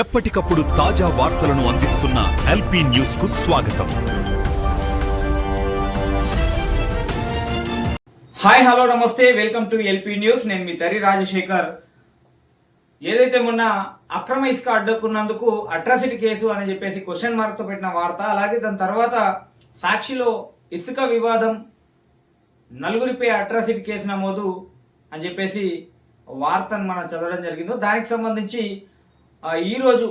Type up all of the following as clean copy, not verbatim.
ఎప్పటికప్పుడు తాజా వార్తలను అందిస్తున్న ఎల్పీ న్యూస్ కు స్వాగతం. హాయ్ హలో నమస్తే, వెల్కమ్ టు ఎల్పీ న్యూస్. నేను మీ తరి రాజశేఖర్. ఏదైతే మొన్న అక్రమ ఇసుక అడ్డుకున్నందుకు అట్రాసిటీ కేసు అని చెప్పేసి క్వశ్చన్ మార్క్ తో పెట్టిన వార్త, అలాగే దాని తర్వాత సాక్షిలో ఇసుక వివాదం, నలుగురిపై అట్రాసిటీ కేసు నమోదు అని చెప్పేసి వార్తను మనం చదవడం జరిగిందో, దానికి సంబంధించి ఈరోజు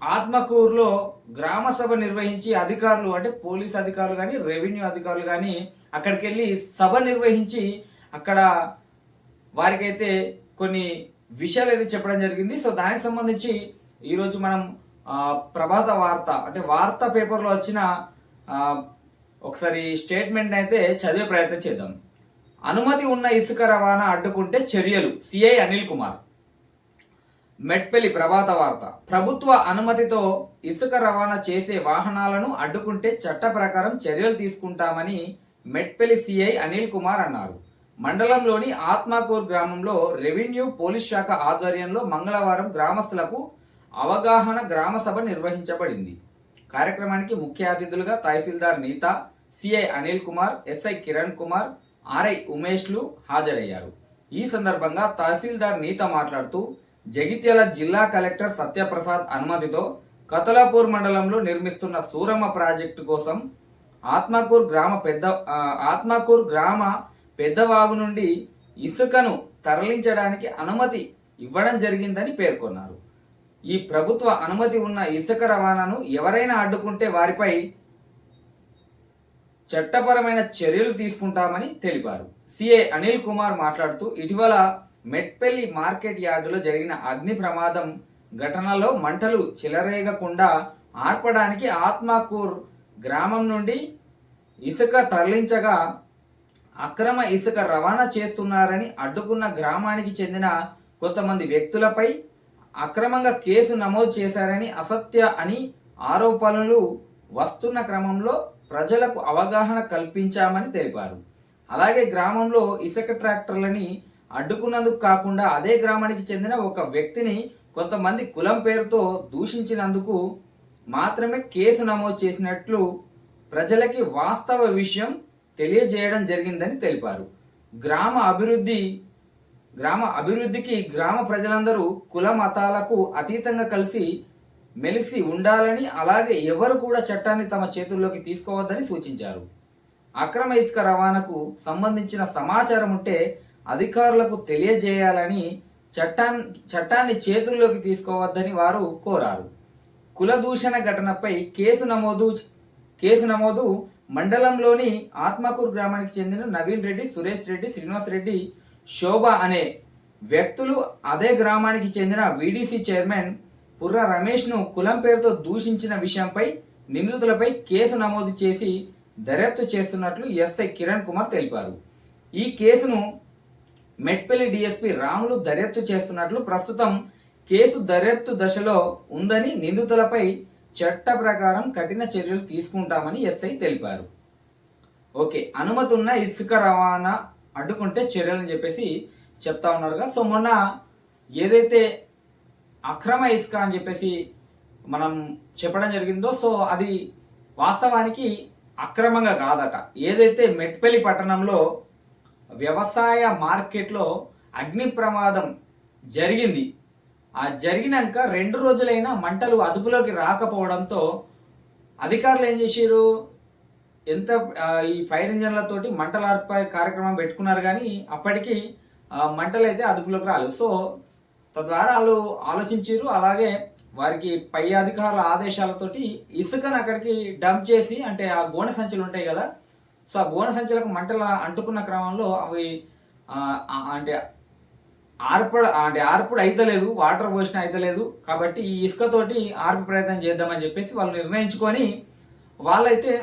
ఆత్మకూరులో గ్రామ సభ నిర్వహించి అధికారులు, అంటే పోలీస్ అధికారులు కానీ రెవెన్యూ అధికారులు కానీ అక్కడికి వెళ్ళి సభ నిర్వహించి అక్కడ వారికైతే కొన్ని విషయాలు అయితే చెప్పడం జరిగింది. సో దానికి సంబంధించి ఈరోజు మనం ప్రభాత వార్త, అంటే వార్తా పేపర్లో వచ్చిన ఒకసారి స్టేట్మెంట్ అయితే చదివే ప్రయత్నం చేద్దాం. అనుమతి ఉన్న ఇసుక రవాణా అడ్డుకుంటే చర్యలు, సిఐ అనిల్ కుమార్. మెట్పల్లి ప్రభాత వార్త. ప్రభుత్వ అనుమతితో ఇసుక రవాణా చేసే వాహనాలను అడ్డుకుంటే చట్ట ప్రకారం చర్యలు తీసుకుంటామని మెట్పల్లి సిఐ అనిల్ కుమార్ అన్నారు. మండలంలోని ఆత్మకూరు గ్రామంలో రెవెన్యూ పోలీస్ శాఖ ఆధ్వర్యంలో మంగళవారం గ్రామస్తులకు అవగాహన గ్రామ సభ నిర్వహించబడింది. కార్యక్రమానికి ముఖ్య అతిథులుగా tahsildar Neetha, CI Anil Kumar, SI Kiran Kumar, RI ఉమేష్లు హాజరయ్యారు. ఈ సందర్భంగా తహసీల్దార్ నీత మాట్లాడుతూ, జగిత్యాల జిల్లా కలెక్టర్ సత్యప్రసాద్ అనుమతితో కతలాపూర్ మండలంలో నిర్మిస్తున్న సూరమ్మ ప్రాజెక్టు కోసం ఆత్మకూరు గ్రామ పెద్దవాగు నుండి ఇసుకను తరలించడానికి అనుమతి ఇవ్వడం జరిగిందని పేర్కొన్నారు. ఈ ప్రభుత్వ అనుమతి ఉన్న ఇసుక రవాణాను ఎవరైనా అడ్డుకుంటే వారిపై చట్టపరమైన చర్యలు తీసుకుంటామని తెలిపారు. సిఐ అనిల్ కుమార్ మాట్లాడుతూ, ఇటీవల మెట్పల్లి మార్కెట్ యార్డులో జరిగిన అగ్ని ప్రమాదం ఘటనలో మంటలు చెలరేగకుండా ఆర్పడానికి ఆత్మకూర్ గ్రామం నుండి ఇసుక తరలించగా అక్రమ ఇసుక రవాణా చేస్తున్నారని అడ్డుకున్న గ్రామానికి చెందిన కొంతమంది వ్యక్తులపై అక్రమంగా కేసు నమోదు చేశారని, అసత్య అని ఆరోపణలు వస్తున్న క్రమంలో ప్రజలకు అవగాహన కల్పించామని తెలిపారు. అలాగే గ్రామంలో ఇసుక ట్రాక్టర్లని అడ్డుకున్నందుకు కాకుండా అదే గ్రామానికి చెందిన ఒక వ్యక్తిని కొంతమంది కులం పేరుతో దూషించినందుకు మాత్రమే కేసు నమోదు చేసినట్లు ప్రజలకి వాస్తవ విషయం తెలియజేయడం జరిగిందని తెలిపారు. గ్రామ అభివృద్ధికి గ్రామ ప్రజలందరూ కుల మతాలకు అతీతంగా కలిసి మెలిసి ఉండాలని, అలాగే ఎవరు కూడా చట్టాన్ని తమ చేతుల్లోకి తీసుకోవద్దని సూచించారు. అక్రమ ఇసుక రవాణాకు సంబంధించిన సమాచారం ఉంటే అధికారులకు తెలియజేయాలని, చట్టాన్ని చేతుల్లోకి తీసుకోవద్దని వారు కోరారు. కుల దూషణ ఘటనపై కేసు నమోదు మండలంలోని ఆత్మకూరు గ్రామానికి చెందిన నవీన్ రెడ్డి, సురేష్ రెడ్డి, శ్రీనివాస్ రెడ్డి, శోభ అనే వ్యక్తులు అదే గ్రామానికి చెందిన వీడీసీ చైర్మన్ పుర్ర రమేష్ను కులం పేరుతో దూషించిన విషయంపై నిందితులపై కేసు నమోదు చేసి దర్యాప్తు చేస్తున్నట్లు ఎస్ఐ కిరణ్ కుమార్ తెలిపారు. ఈ కేసును మెట్పల్లి డిఎస్పీ రాములు దర్యాప్తు చేస్తున్నట్లు, ప్రస్తుతం కేసు దర్యాప్తు దశలో ఉందని, నిందితులపై చట్ట ప్రకారం కఠిన చర్యలు తీసుకుంటామని ఎస్ఐ తెలిపారు. ఓకే, అనుమతి ఉన్న ఇసుక రవాణా అడ్డుకుంటే చర్యలని చెప్పేసి చెప్తా ఉన్నారుగా. సో మొన్న ఏదైతే అక్రమ ఇసుక అని చెప్పేసి మనం చెప్పడం జరిగిందో, సో అది వాస్తవానికి అక్రమంగా కాదట. ఏదైతే మెట్పల్లి పట్టణంలో వ్యవసాయ మార్కెట్లో అగ్ని ప్రమాదం జరిగింది, ఆ జరిగినాక 2 రోజులైనా మంటలు అదుపులోకి రాకపోవడంతో అధికారులు ఏం చేశారు, ఈ ఫైర్ ఇంజన్లతోటి మంటలు ఆర్పే కార్యక్రమం పెట్టుకున్నారు, కానీ అప్పటికి మంటలు అయితే అదుపులోకి రాలేదు. సో తద్వారా వాళ్ళు ఆలోచించారు, అలాగే వారికి పై అధికారుల ఆదేశాలతోటి ఇసుకను అక్కడికి డంప్ చేసి, అంటే ఆ గోనె సంచులు ఉంటాయి కదా, సో ఆ గోనె సంచులకు మంటలు అంటుకున్న క్రమంలో అవి అంటే ఆర్పుడు అయితలేదు, వాటర్ పోసిన అయితలేదు, కాబట్టి ఈ ఇసుకతోటి ఆర్పు ప్రయత్నం చేద్దామని చెప్పేసి వాళ్ళు నిర్ణయించుకొని, వాళ్ళైతే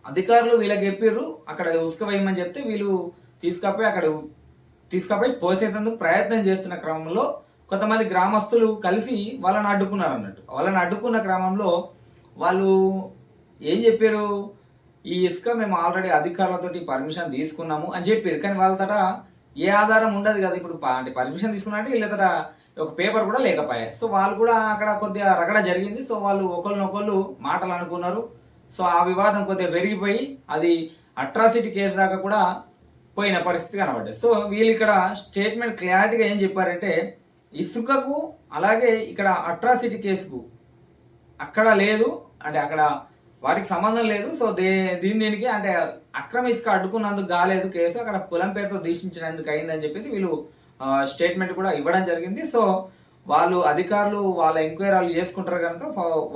అధికారులు వీళ్ళకి చెప్పారు అక్కడ ఇసుక వేయమని చెప్తే వీళ్ళు తీసుకపోయి పోసేందుకు ప్రయత్నం చేస్తున్న క్రమంలో కొంతమంది గ్రామస్తులు కలిసి వాళ్ళని అడ్డుకున్నారు అన్నట్టు. వాళ్ళని అడ్డుకున్న క్రమంలో వాళ్ళు ఏం చెప్పారు, ఈ ఇసుక మేము ఆల్రెడీ అధికారులతోటి పర్మిషన్ తీసుకున్నాము అని చెప్పారు, కానీ వాళ్ళ ఏ ఆధారం ఉండదు కదా. ఇప్పుడు అంటే పర్మిషన్ తీసుకున్నట్టు వీళ్ళ ఒక పేపర్ కూడా లేకపోయాయి. సో వాళ్ళు కూడా అక్కడ కొద్దిగా రగడ జరిగింది. సో వాళ్ళు ఒకరినొకళ్ళు మాటలు అనుకున్నారు. సో ఆ వివాదం కొద్దిగా పెరిగిపోయి అది అట్రాసిటీ కేసు దాకా కూడా పోయిన పరిస్థితి కనబడ్డది. సో వీళ్ళు ఇక్కడ స్టేట్మెంట్ క్లారిటీగా ఏం చెప్పారంటే ఇసుకకు అలాగే ఇక్కడ అట్రాసిటీ కేసుకు అక్కడ లేదు, అంటే అక్కడ వాటికి సంబంధం లేదు. సో దీనికి అంటే అక్రమ ఇసుక అడ్డుకున్నందుకు కాలేదు కేసు, అక్కడ కులం పేరుతో దూషించినందుకు అయిందని చెప్పేసి వీళ్ళు స్టేట్మెంట్ కూడా ఇవ్వడం జరిగింది. సో వాళ్ళు అధికారులు వాళ్ళ ఎంక్వైరీ చేసుకుంటారు కనుక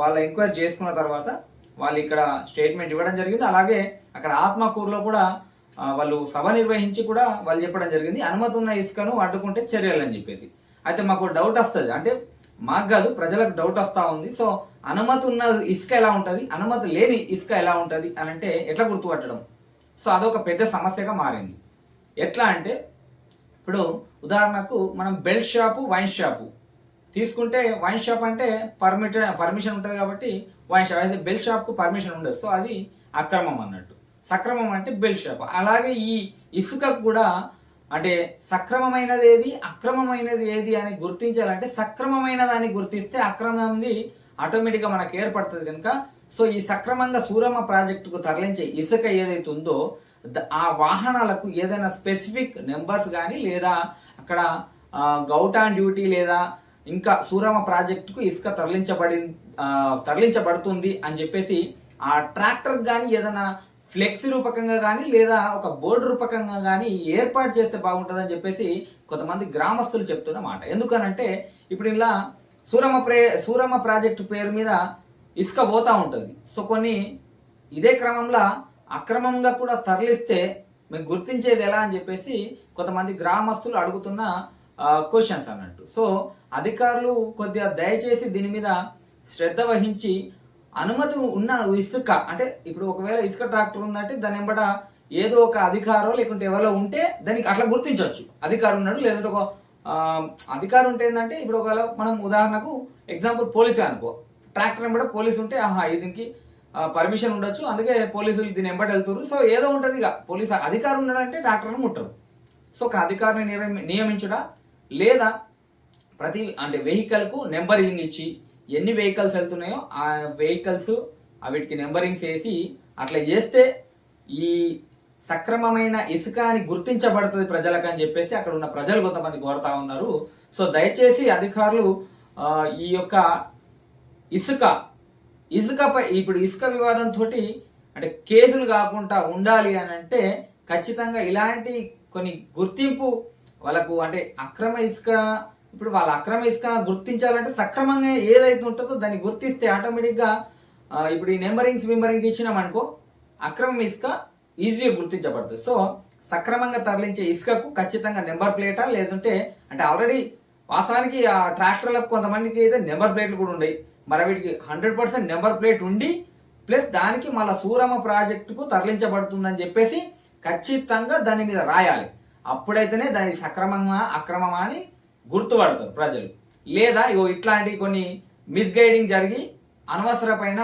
వాళ్ళ ఎంక్వైరీ చేసుకున్న తర్వాత వాళ్ళు ఇక్కడ స్టేట్మెంట్ ఇవ్వడం జరిగింది. అలాగే అక్కడ ఆత్మకూరులో కూడా వాళ్ళు సభ నిర్వహించి కూడా వాళ్ళు చెప్పడం జరిగింది అనుమతి ఉన్న ఇసుకను అడ్డుకుంటే చర్యలు అని చెప్పేసి. అయితే మాకు డౌట్ వస్తుంది, అంటే మాకు కాదు ప్రజలకు డౌట్ వస్తూ ఉంది. సో అనుమతి ఉన్న ఇసుక ఎలా ఉంటుంది, అనుమతి లేని ఇసుక ఎలా ఉంటుంది అని అంటే ఎట్లా గుర్తుపట్టడం? సో అదొక పెద్ద సమస్యగా మారింది. ఎట్లా అంటే ఇప్పుడు ఉదాహరణకు మనం బెల్ట్ షాపు వైన్ షాపు తీసుకుంటే, వైన్ షాప్ అంటే పర్మిషన్ ఉంటుంది కాబట్టి వైన్ షాప్, అయితే బెల్ట్ షాప్కు పర్మిషన్ ఉండదు. సో అది అక్రమం అన్నట్టు. సక్రమం అంటే బెల్ట్ షాప్. అలాగే ఈ ఇసుకకు కూడా అంటే సక్రమమైనది ఏది అక్రమమైనది ఏది అని గుర్తించాలంటే సక్రమమైన దాన్ని గుర్తిస్తే అక్రమంది ఆటోమేటిక్గా మనకు ఏర్పడుతుంది కనుక. సో ఈ సక్రమంగా సూరమ్మ ప్రాజెక్టుకు తరలించే ఇసుక ఏదైతే ఉందో ఆ వాహనాలకు ఏదైనా స్పెసిఫిక్ నెంబర్స్ కానీ లేదా అక్కడ గౌట్ ఆన్ డ్యూటీ లేదా ఇంకా సూరమ్మ ప్రాజెక్టుకు ఇసుక తరలించబడుతుంది అని చెప్పేసి ఆ ట్రాక్టర్ కానీ ఏదైనా ఫ్లెక్స్ రూపకంగా కానీ లేదా ఒక బోర్డు రూపకంగా కానీ ఏర్పాటు చేస్తే బాగుంటుందని చెప్పేసి కొంతమంది గ్రామస్తులు చెప్తున్న మాట. ఎందుకనంటే ఇప్పుడు ఇలా సూరమ్మ ప్రాజెక్టు పేరు మీద ఇసుక పోతూ ఉంటుంది. సో కొన్ని ఇదే క్రమంలో అక్రమంగా కూడా తరలిస్తే మేము గుర్తించేది ఎలా అని చెప్పేసి కొంతమంది గ్రామస్తులు అడుగుతున్న క్వశ్చన్స్ అన్నట్టు. సో అధికారులు కొద్దిగా దయచేసి దీని మీద శ్రద్ధ వహించి అనుమతి ఉన్న ఇసుక, అంటే ఇప్పుడు ఒకవేళ ఇసుక ట్రాక్టర్ ఉందంటే దాని వెంబడ ఏదో ఒక అధికారో లేకుంటే ఎవరో ఉంటే దానికి అట్లా గుర్తించవచ్చు. అధికారం ఉన్నాడు లేదంటే ఒక అధికారం ఉంటే ఏంటంటే ఇప్పుడు ఒకవేళ మనం ఉదాహరణకు ఎగ్జాంపుల్ పోలీసు అనుకో, ట్రాక్టర్ వెంబడ పోలీసు ఉంటే దీనికి పర్మిషన్ ఉండొచ్చు, అందుకే పోలీసులు దీని వెంబడి వెళ్తారు. సో ఏదో ఉంటుంది, ఇక పోలీసు అధికారం ఉన్నాడంటే ట్రాక్టర్ను ముట్టరు. సో ఒక అధికారిని నియమించుడా లేదా ప్రతి అంటే వెహికల్కు నెంబరింగ్ ఇచ్చి ఎన్ని వెహికల్స్ వెళ్తున్నాయో ఆ వెహికల్స్ వీటికి నెంబరింగ్స్ వేసి అట్లా చేస్తే ఈ సక్రమమైన ఇసుక అని గుర్తించబడుతుంది ప్రజలకు అని చెప్పేసి అక్కడ ఉన్న ప్రజలు కొంతమంది కోరుతా ఉన్నారు. సో దయచేసి అధికారులు ఈ యొక్క ఇసుకపై ఇప్పుడు ఇసుక వివాదంతో అంటే కేసులు కాకుండా ఉండాలి అని అంటే ఖచ్చితంగా ఇలాంటి కొన్ని గుర్తింపు వాళ్ళకు, అంటే అక్రమ ఇసుక ఇప్పుడు వాళ్ళ అక్రమ ఇసుక గుర్తించాలంటే సక్రమంగా ఏదైతే ఉంటుందో దాన్ని గుర్తిస్తే ఆటోమేటిక్గా ఇప్పుడు ఈ నెంబరింగ్ ఇచ్చినామనుకో అక్రమ ఇసుక ఈజీగా గుర్తించబడుతుంది. సో సక్రమంగా తరలించే ఇసుకకు ఖచ్చితంగా నెంబర్ ప్లేటా లేదంటే అంటే ఆల్రెడీ వాస్తవానికి ఆ ట్రాక్టర్లకు కొంతమందికి అయితే నెంబర్ ప్లేట్లు కూడా ఉన్నాయి, మరి వీటికి 100% నెంబర్ ప్లేట్ ఉండి ప్లస్ దానికి మళ్ళీ సూరమ్మ ప్రాజెక్టుకు తరలించబడుతుందని చెప్పేసి ఖచ్చితంగా దాని మీద రాయాలి. అప్పుడైతేనే దాని సక్రమంగా అక్రమమా అని గుర్తుపడతారు ప్రజలు. లేదా ఇట్లాంటి కొన్ని మిస్గైడింగ్ జరిగి అనవసరమైన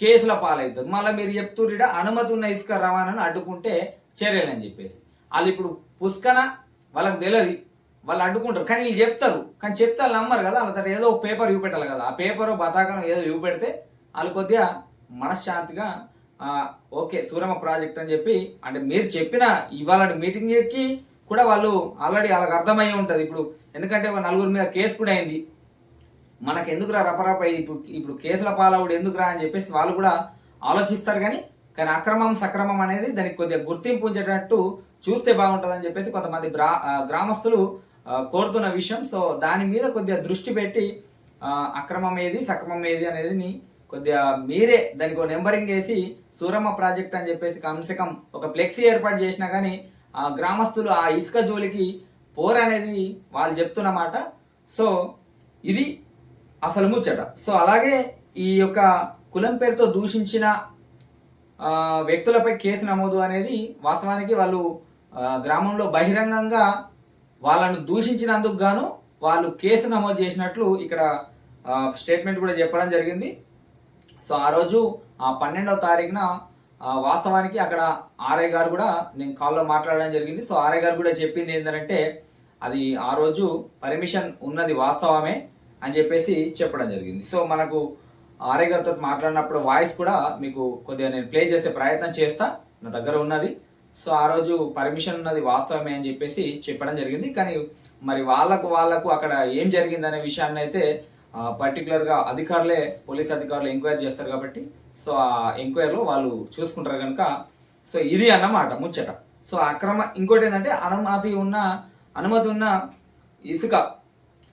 కేసుల పాలవుతుంది. మళ్ళీ మీరు చెప్తుర్రిడా అనుమతి ఉన్న ఇసుక రవాణాను అడ్డుకుంటే చర్యలు అని చెప్పేసి వాళ్ళు ఇప్పుడు పుష్కన వాళ్ళకి తెలియదు, వాళ్ళు అడ్డుకుంటారు. కానీ వీళ్ళు చెప్తారు, కానీ చెప్తే వాళ్ళు నమ్మరు కదా. వాళ్ళ ఏదో ఒక పేపర్ చూపెట్టాలి కదా, ఆ పేపరు బతాకనం ఏదో చూపెడితే వాళ్ళు కొద్దిగా మనశ్శాంతిగా ఓకే సూరమ్మ ప్రాజెక్ట్ అని చెప్పి అంటే మీరు చెప్పిన ఇవాళ మీటింగ్కి కూడా వాళ్ళు ఆల్రెడీ వాళ్ళకి అర్థమయ్యే ఉంటుంది. ఎందుకంటే ఒక నలుగురి మీద కేసు కూడా అయింది, మనకు ఎందుకురా రపరప ఇప్పుడు కేసుల పాలవుడు ఎందుకురా అని చెప్పేసి వాళ్ళు కూడా ఆలోచిస్తారు. కానీ అక్రమం సక్రమం అనేది దానికి కొద్దిగా గుర్తింపు ఉంచేటట్టు చూస్తే బాగుంటుందని చెప్పేసి కొంతమంది గ్రామస్తులు కోరుతున్న విషయం. సో దాని మీద కొద్దిగా దృష్టి పెట్టి అక్రమం ఏది సక్రమం ఏది అనేది కొద్దిగా మీరే దానికి ఒక నెంబరింగ్ వేసి సూరమ్మ ప్రాజెక్ట్ అని చెప్పేసి కమ్సే కమ్ ఒక ఫ్లెక్సీ ఏర్పాటు చేసినా కానీ గ్రామస్తులు ఆ ఇసుక జోలికి పోరనేది వాళ్ళు చెప్తున్నమాట. సో ఇది అసలు ముచ్చట. సో అలాగే ఈ యొక్క కులం పేరుతో దూషించిన వ్యక్తులపై కేసు నమోదు అనేది వాస్తవానికి వాళ్ళు గ్రామంలో బహిరంగంగా వాళ్ళను దూషించినందుకు గాను వాళ్ళు కేసు నమోదు చేసినట్లు ఇక్కడ స్టేట్మెంట్ కూడా చెప్పడం జరిగింది. సో ఆ రోజు 12వ తారీఖున వాస్తవానికి అక్కడ ఆర్ఐ గారు కూడా నేను కాల్లో మాట్లాడడం జరిగింది. సో ఆర్ఐ గారు కూడా చెప్పింది ఏంటంటే అది ఆ రోజు పర్మిషన్ ఉన్నది వాస్తవమే అని చెప్పేసి చెప్పడం జరిగింది. సో మనకు ఆర్ఐ గారితో మాట్లాడినప్పుడు వాయిస్ కూడా మీకు కొద్దిగా నేను ప్లే చేసే ప్రయత్నం చేస్తా, నా దగ్గర ఉన్నది. సో ఆ రోజు పర్మిషన్ ఉన్నది వాస్తవమే అని చెప్పేసి చెప్పడం జరిగింది. కానీ మరి వాళ్ళకు అక్కడ ఏం జరిగింది అనే విషయాన్ని అయితే పర్టికులర్గా అధికారులే, పోలీస్ అధికారులు ఎంక్వైరీ చేస్తారు కాబట్టి సో ఆ ఎంక్వైరీలో వాళ్ళు చూసుకుంటారు కనుక సో ఇది అన్నమాట ముచ్చట. సో ఇంకోటి ఏంటంటే అనుమతి ఉన్న ఇసుక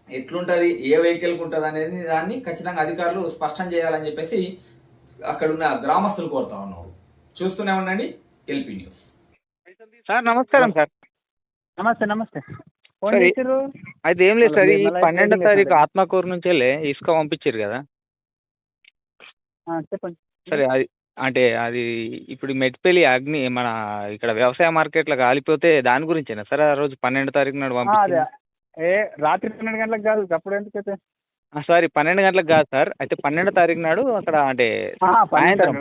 ఎట్లుంటుంది, ఏ వెహికల్కి ఉంటుంది అనేది దాన్ని ఖచ్చితంగా అధికారులు స్పష్టం చేయాలని చెప్పేసి అక్కడున్న గ్రామస్తులు కోరుతా ఉన్నారు. చూస్తూనే ఉండండి ఎల్పీ న్యూస్. సార్ నమస్కారం సార్. నమస్తే నమస్తే. ఫోన్ సరే. చేసిర్రు? అది ఏం లేదు సార్, ఈ మళ్ళీ 12వ ఫోన్ తారీఖు చేశారు. ఆత్మకూరు నుంచి వెళ్ళి ఇసుక పంపించారు కదా. చెప్పండి. సరే, అది అంటే అది ఇప్పుడు మెట్పల్లి అగ్ని మన ఇక్కడ వ్యవసాయ మార్కెట్లో కాలిపోతే దాని గురించేనా సార్ ఆ రోజు 12వ తారీఖు నాడు అదే పంపించింది? రాత్రి 12 గంటలకు కాదు, అప్పుడు ఎందుకైతే సారీ, 12 గంటలకు కాదు సార్. అయితే 12వ తారీఖు నాడు అక్కడ అంటే సాయంత్రం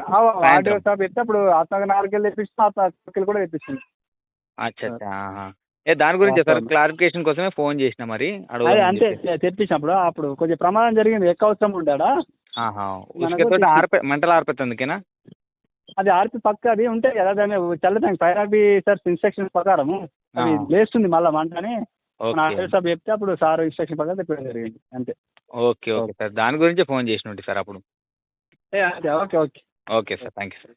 ఆడియో షాప్ ఎత్తే అప్పుడు ఆత్మగా 4 కెళ్ళి తెప్పిస్తాం, ఆత్మకి కూడా తెప్పిస్తుంది. అచ్చా. దాని గురించే సార్, క్లారిఫికేషన్ కోసమే ఫోన్ చేసిన మరి అదే అంతే తెప్పించినప్పుడు అప్పుడు కొంచెం ప్రమాదం జరిగింది, ఎక్క అవసరం ఉంటాడా. ఉసుకతోటి మంటలు ఆర్పెత్తందుకేనా? అది ఆర్పి పక్క అది ఉంటాయి కదా, దాన్ని చల్లదానికి ఫైర్ ఆఫీసర్స్ ఇన్స్ట్రక్షన్స్ ప్రకారం అది లేస్తుంది మళ్ళీ మంట అని ఆడియో షాప్ చెప్తే అప్పుడు సార్ ఇన్స్ట్రక్షన్ ప్రకారం తెప్పడం జరిగింది అంతే. ఓకే సార్, దాని గురించే ఫోన్ చేసినట్టు సార్ అప్పుడు. అంతే. Okay okay okay sir, thank you sir.